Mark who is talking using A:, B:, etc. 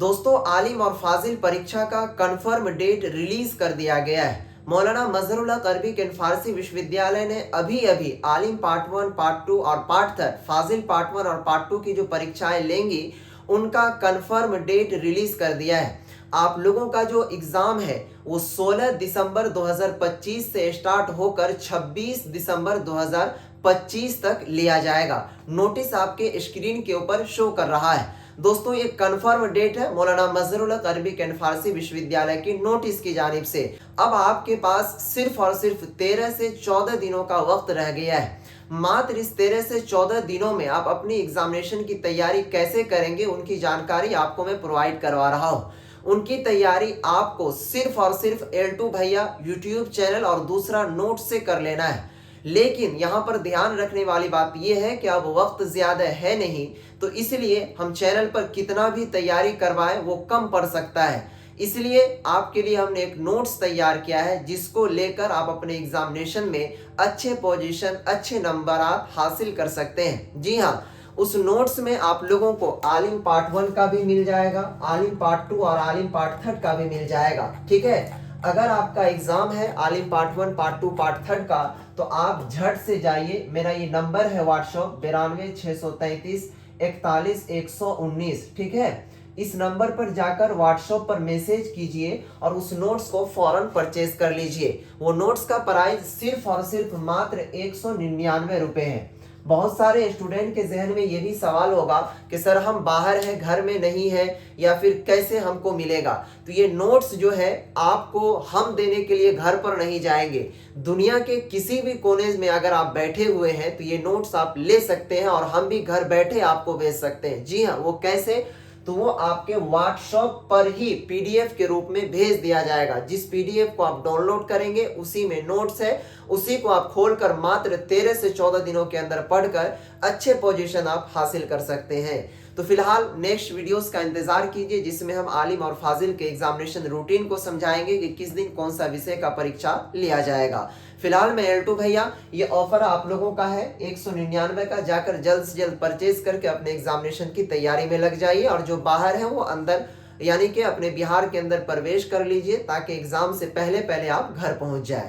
A: दोस्तों, आलिम और फाजिल परीक्षा का कंफर्म डेट रिलीज कर दिया गया है। मौलाना मजहरुल हक अरबिक एंड फारसी विश्वविद्यालय ने अभी अभी आलिम पार्ट 1, पार्ट 2 और पार्ट 3, फाजिल पार्ट 1 और पार्ट 2 की जो परीक्षाएं लेंगी उनका कंफर्म डेट रिलीज कर दिया है। आप लोगों का जो एग्जाम है वो 16 दिसंबर 2025 से स्टार्ट होकर 26 दिसंबर 2025 तक लिया जाएगा। नोटिस आपके स्क्रीन के ऊपर शो कर रहा है। दोस्तों, ये कंफर्म डेट है मौलाना मजहरुल हक अरबिक एंड फारसी विश्वविद्यालय की नोटिस की जानिब से। अब आपके पास सिर्फ और सिर्फ 13 से 14 दिनों का वक्त रह गया है। मात्र इस 13 से 14 दिनों में आप अपनी एग्जामिनेशन की तैयारी कैसे करेंगे उनकी जानकारी आपको मैं प्रोवाइड करवा रहा हूँ। उनकी तैयारी आपको सिर्फ और सिर्फ L2 भैया यूट्यूब चैनल और दूसरा नोट से कर लेना है। लेकिन यहाँ पर ध्यान रखने वाली बात यह है कि अब वक्त ज्यादा है नहीं, तो इसलिए हम चैनल पर कितना भी तैयारी करवाएं वो कम पड़ सकता है। इसलिए आपके लिए हमने एक नोट्स तैयार किया है जिसको लेकर आप अपने एग्जामिनेशन में अच्छे पोजीशन, अच्छे नंबर आप हासिल कर सकते हैं। जी हाँ, उस नोट्स में आप लोगों को आलिम पार्ट 1 का भी मिल जाएगा, आलिम पार्ट 2 और आलिम पार्ट 3 का भी मिल जाएगा। ठीक है, अगर आपका एग्जाम है आलिम पार्ट 1, पार्ट 2, पार्ट 3 का, तो आप झट से जाइए। मेरा ये नंबर है व्हाट्सएप 92 633 41 119। ठीक है, इस नंबर पर जाकर व्हाट्सएप पर मैसेज कीजिए और उस नोट्स को फौरन परचेज कर लीजिए। वो नोट्स का प्राइस सिर्फ और सिर्फ मात्र 199 रुपए है। बहुत सारे स्टूडेंट के जहन में ये भी सवाल होगा कि सर हम बाहर हैं, घर में नहीं है, या फिर कैसे हमको मिलेगा। तो ये नोट्स जो है आपको हम देने के लिए घर पर नहीं जाएंगे। दुनिया के किसी भी कोने में अगर आप बैठे हुए हैं तो ये नोट्स आप ले सकते हैं और हम भी घर बैठे आपको भेज सकते हैं। जी हाँ, वो कैसे? तो वो आपके व्हाट्सएप पर ही पीडीएफ के रूप में भेज दिया जाएगा। जिस पीडीएफ को आप डाउनलोड करेंगे उसी में नोट्स है, उसी को आप खोलकर मात्र 13 से 14 दिनों के अंदर पढ़कर अच्छे पोजीशन आप हासिल कर सकते हैं। तो फिलहाल नेक्स्ट वीडियोस का इंतजार कीजिए जिसमें हम आलिम और फाजिल के एग्जामिनेशन रूटीन को समझाएंगे कि किस दिन कौन सा विषय का परीक्षा लिया जाएगा। फिलहाल मैं L2 भैया, ये ऑफर आप लोगों का है 199 का। जाकर जल्द से जल्द परचेज करके अपने एग्जामिनेशन की तैयारी में लग जाइए और जो बाहर है वो अंदर यानी कि अपने बिहार के अंदर प्रवेश कर लीजिए ताकि एग्जाम से पहले पहले आप घर पहुंच जाए।